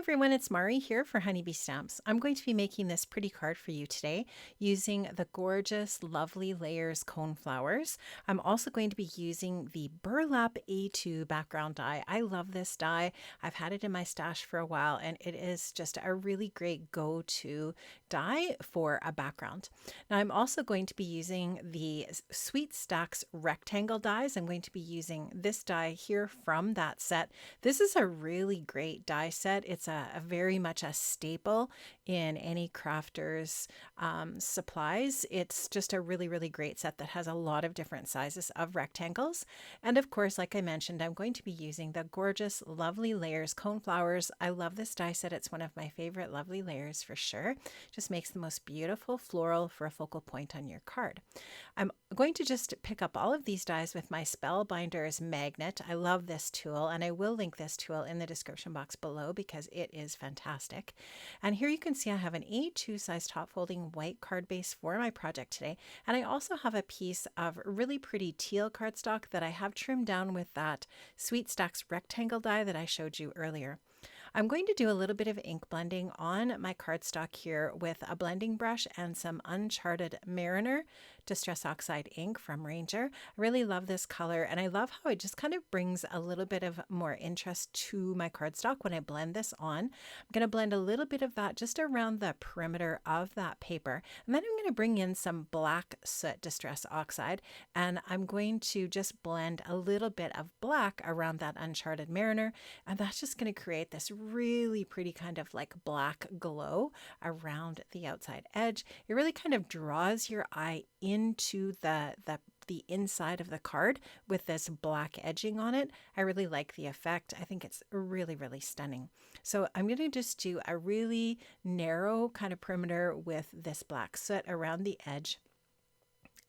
everyone, it's Mari here for Honeybee Stamps. I'm going to be making this pretty card for you today using the gorgeous Lovely Layers Coneflowers. I'm also going to be using the Burlap A2 background die. I love this die. I've had it in my stash for a while and it is just a really great go-to die for a background. Now I'm also going to be using the Sweet Stacks rectangle dies. I'm going to be using this die here from that set. This is a really great die set. It's a very much a staple in any crafter's supplies. It's just a really great set that has a lot of different sizes of rectangles. And of course, like I mentioned, I'm going to be using the gorgeous Lovely Layers Coneflowers. I love this die set. It's one of my favorite Lovely Layers for sure. Just makes the most beautiful floral for a focal point on your card. I'm going to just pick up all of these dies with my Spellbinders magnet. I love this tool and I will link this tool in the description box below because it is fantastic. And here you can see I have an A2 size top folding white card base for my project today. And I also have a piece of really pretty teal cardstock that I have trimmed down with that Sweet Stacks rectangle die that I showed you earlier. I'm going to do a little bit of ink blending on my cardstock here with a blending brush and some Uncharted Mariner Distress Oxide ink from Ranger. I really love this color and I love how it just kind of brings a little bit of more interest to my cardstock when I blend this on. I'm going to blend a little bit of that just around the perimeter of that paper, and then I'm going to bring in some black soot Distress Oxide and I'm going to just blend a little bit of black around that Uncharted Mariner, and that's just going to create this really pretty kind of like black glow around the outside edge. It really kind of draws your eye into the inside of the card with this black edging on it. I really like the effect. I think it's really stunning. So I'm going to just do a really narrow kind of perimeter with this black soot around the edge.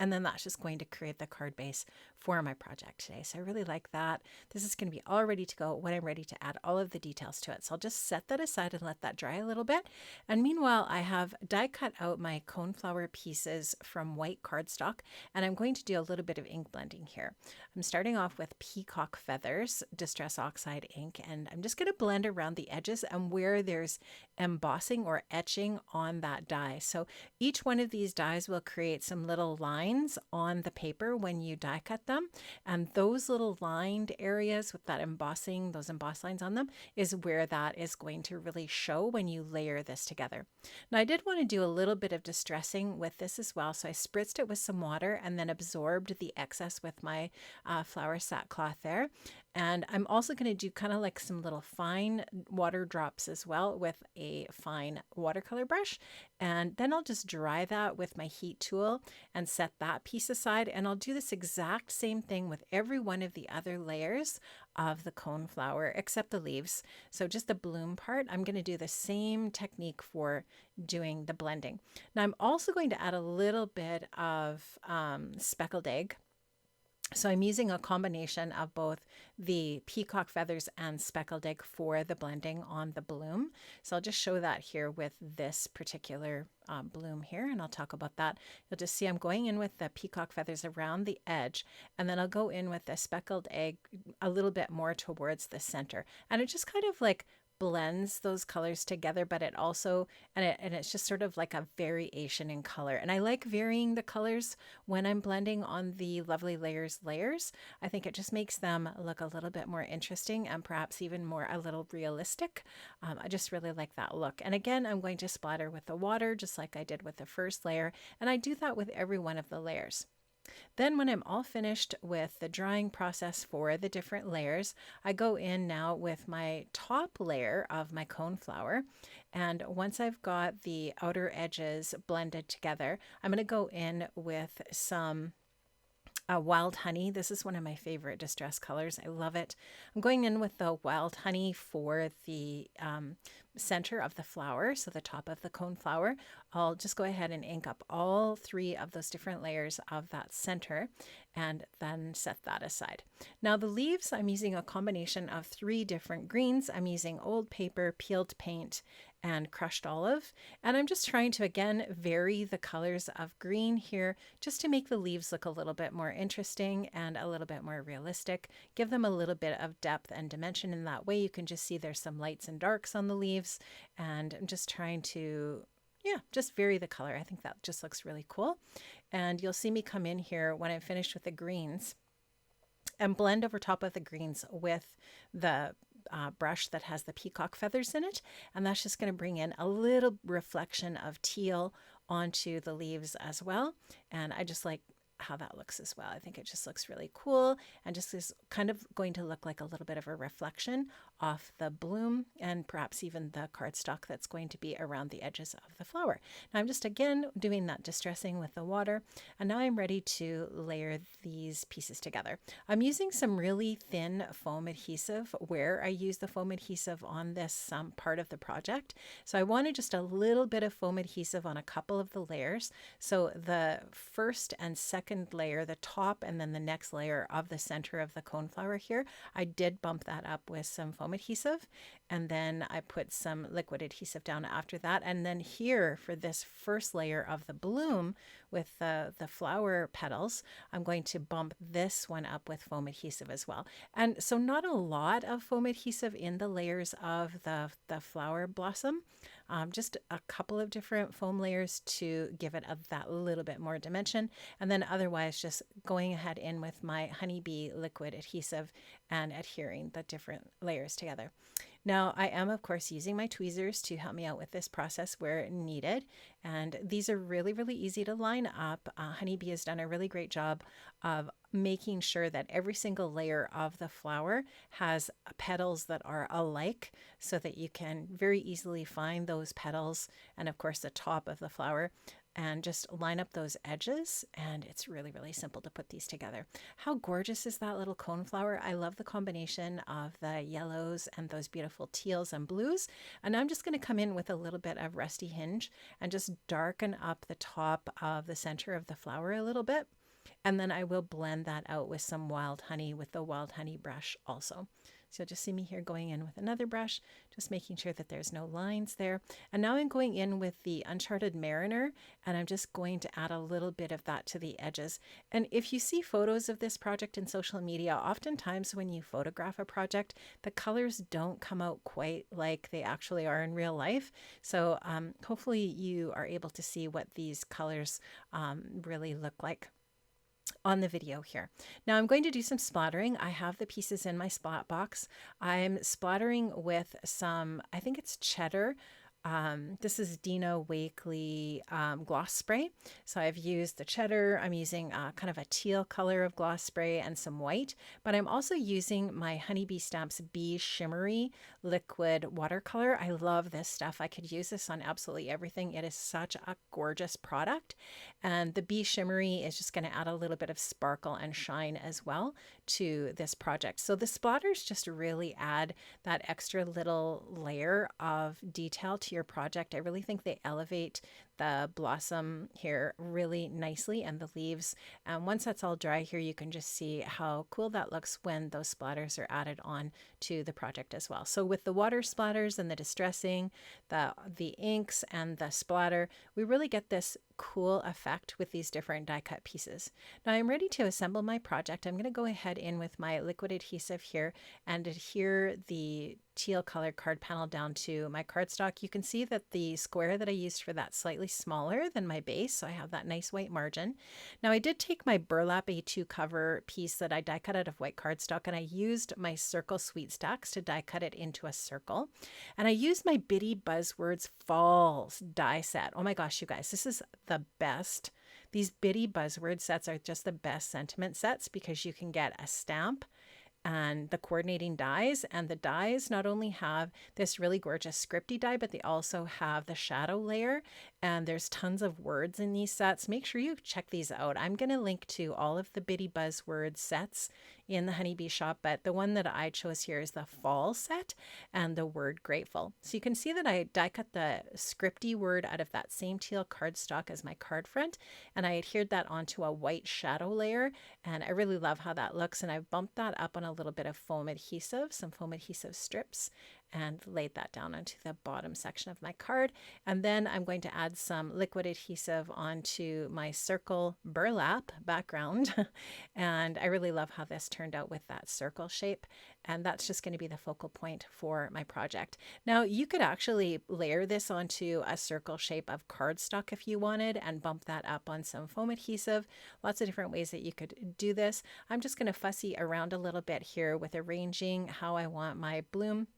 And then that's just going to create the card base for my project today. So I really like that. This is going to be all ready to go when I'm ready to add all of the details to it. So I'll just set that aside and let that dry a little bit. And meanwhile, I have die cut out my coneflower pieces from white cardstock, and I'm going to do a little bit of ink blending here. I'm starting off with Peacock Feathers Distress Oxide ink, and I'm just going to blend around the edges and where there's embossing or etching on that die. So each one of these dies will create some little lines on the paper when you die cut them, and those little lined areas with that embossing, those embossed lines on them, is where that is going to really show when you layer this together. Now I did want to do a little bit of distressing with this as well, so I spritzed it with some water and then absorbed the excess with my flower sackcloth there. And I'm also going to do kind of like some little fine water drops as well with a fine watercolor brush. And then I'll just dry that with my heat tool and set that piece aside. And I'll do this exact same thing with every one of the other layers of the coneflower except the leaves. So just the bloom part, I'm going to do the same technique for doing the blending. Now I'm also going to add a little bit of speckled egg. So I'm using a combination of both the peacock feathers and speckled egg for the blending on the bloom. So I'll just show that here with this particular bloom here, and I'll talk about that. You'll just see I'm going in with the peacock feathers around the edge, and then I'll go in with the speckled egg a little bit more towards the center. And it just kind of like blends those colors together, but it also, and it's just sort of like a variation in color. And I like varying the colors when I'm blending on the Lovely Layers layers. I think it just makes them look a little bit more interesting and perhaps even more a little realistic. I just really like that look. And again, I'm going to splatter with the water just like I did with the first layer. And I do that with every one of the layers. Then when I'm all finished with the drying process for the different layers, I go in now with my top layer of my coneflower. And once I've got the outer edges blended together, I'm going to go in with some wild honey. This is one of my favorite distress colors. I love it. I'm going in with the wild honey for the center of the flower, so the top of the coneflower. I'll just go ahead and ink up all three of those different layers of that center and then set that aside. Now the leaves, I'm using a combination of three different greens. I'm using old paper, peeled paint, and crushed olive. And I'm just trying to, again, vary the colors of green here just to make the leaves look a little bit more interesting and a little bit more realistic. Give them a little bit of depth and dimension in that way. You can just see there's some lights and darks on the leaves. And I'm just trying to, yeah, just vary the color. I think that just looks really cool. And you'll see me come in here when I'm finished with the greens and blend over top of the greens with the brush that has the peacock feathers in it. And that's just going to bring in a little reflection of teal onto the leaves as well. And I just like how that looks as well. I think it just looks really cool and just is kind of going to look like a little bit of a reflection off the bloom and perhaps even the cardstock that's going to be around the edges of the flower. Now I'm just again doing that distressing with the water, and now I'm ready to layer these pieces together. I'm using some really thin foam adhesive where I use the foam adhesive on this part of the project. So I wanted just a little bit of foam adhesive on a couple of the layers. So the first and second layer, the top and then the next layer of the center of the coneflower here, I did bump that up with some foam adhesive, and then I put some liquid adhesive down after that. And then here for this first layer of the bloom with the flower petals, I'm going to bump this one up with foam adhesive as well. And so not a lot of foam adhesive in the layers of the flower blossom, just a couple of different foam layers to give it that little bit more dimension. And then otherwise just going ahead in with my honeybee liquid adhesive and adhering the different layers together. Now I am of course using my tweezers to help me out with this process where needed. And these are really, really easy to line up. Honeybee has done a really great job of making sure that every single layer of the flower has petals that are alike so that you can very easily find those petals and of course the top of the flower and just line up those edges. And it's really, really simple to put these together. How gorgeous is that little coneflower? I love the combination of the yellows and those beautiful teals and blues. And I'm just going to come in with a little bit of rusty hinge and just darken up the top of the center of the flower a little bit. And then I will blend that out with some wild honey with the wild honey brush also. So you'll just see me here going in with another brush, just making sure that there's no lines there. And now I'm going in with the Uncharted Mariner, and I'm just going to add a little bit of that to the edges. And if you see photos of this project in social media, oftentimes when you photograph a project, the colors don't come out quite like they actually are in real life. So hopefully you are able to see what these colors really look like on the video here. Now I'm going to do some splattering. I have the pieces in my splat box. I'm splattering with some, I think it's cheddar. This is Dina Wakley gloss spray. So I've used the cheddar. I'm using kind of a teal color of gloss spray and some white, but I'm also using my Honeybee Stamps Bee Shimmery liquid watercolor. I love this stuff. I could use this on absolutely everything. It is such a gorgeous product. And the Bee Shimmery is just going to add a little bit of sparkle and shine as well to this project. So the splatters just really add that extra little layer of detail to your project. I really think they elevate the blossom here really nicely and the leaves. And once that's all dry here, you can just see how cool that looks when those splatters are added on to the project as well. So with the water splatters and the distressing, the inks and the splatter, we really get this cool effect with these different die cut pieces. Now I'm ready to assemble my project. I'm going to go ahead in with my liquid adhesive here and adhere the teal colored card panel down to my cardstock. You can see that the square that I used for that slightly smaller than my base, so I have that nice white margin. Now I did take my burlap A2 cover piece that I die cut out of white cardstock, and I used my circle sweet stacks to die cut it into a circle. And I used my Bitty Buzzwords Fall die set. Oh my gosh, you guys, this is the best. These Bitty Buzzword sets are just the best sentiment sets because you can get a stamp and the coordinating dies, and the dies not only have this really gorgeous scripty die, but they also have the shadow layer, and there's tons of words in these sets. Make sure you check these out. I'm going to link to all of the Bitty Buzzword sets in the Honeybee shop, but the one that I chose here is the fall set and the word grateful. So you can see that I die cut the scripty word out of that same teal cardstock as my card front, and I adhered that onto a white shadow layer, and I really love how that looks. And I've bumped that up on a little bit of foam adhesive, some foam adhesive strips, and laid that down onto the bottom section of my card. And then I'm going to add some liquid adhesive onto my circle burlap background. And I really love how this turned out with that circle shape. And that's just going to be the focal point for my project. Now you could actually layer this onto a circle shape of cardstock if you wanted and bump that up on some foam adhesive. Lots of different ways that you could do this. I'm just going to fussy around a little bit here with arranging how I want my bloom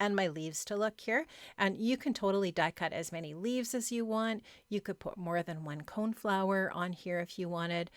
and my leaves to look here. And you can totally die cut as many leaves as you want. You could put more than one coneflower on here if you wanted.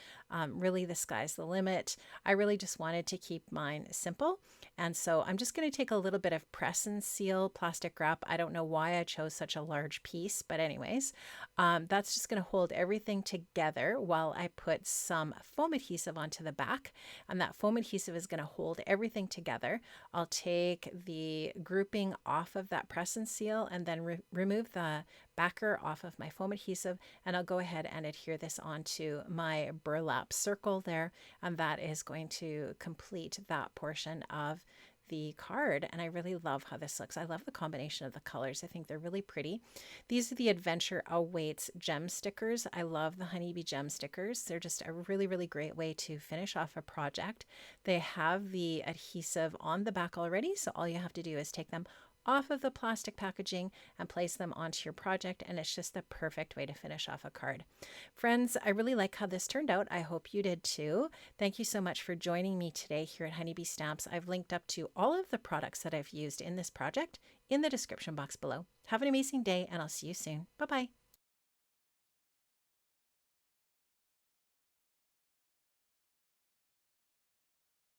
Really, the sky's the limit. I really just wanted to keep mine simple. And so I'm just going to take a little bit of press and seal plastic wrap. I don't know why I chose such a large piece, but anyways, that's just going to hold everything together while I put some foam adhesive onto the back. And that foam adhesive is going to hold everything together. I'll take the grouping off of that press and seal and then remove the backer off of my foam adhesive, and I'll go ahead and adhere this onto my burlap circle there, and that is going to complete that portion of the card. And I really love how this looks. I love the combination of the colors. I think they're really pretty. These are the Adventure Awaits gem stickers. I love the honeybee gem stickers. They're just a really, really great way to finish off a project. They have the adhesive on the back already, so all you have to do is take them off of the plastic packaging and place them onto your project, and it's just the perfect way to finish off a card. Friends, I really like how this turned out. I hope you did too. Thank you so much for joining me today here at Honeybee Stamps. I've linked up to all of the products that I've used in this project in the description box below. Have an amazing day, and I'll see you soon. Bye-bye.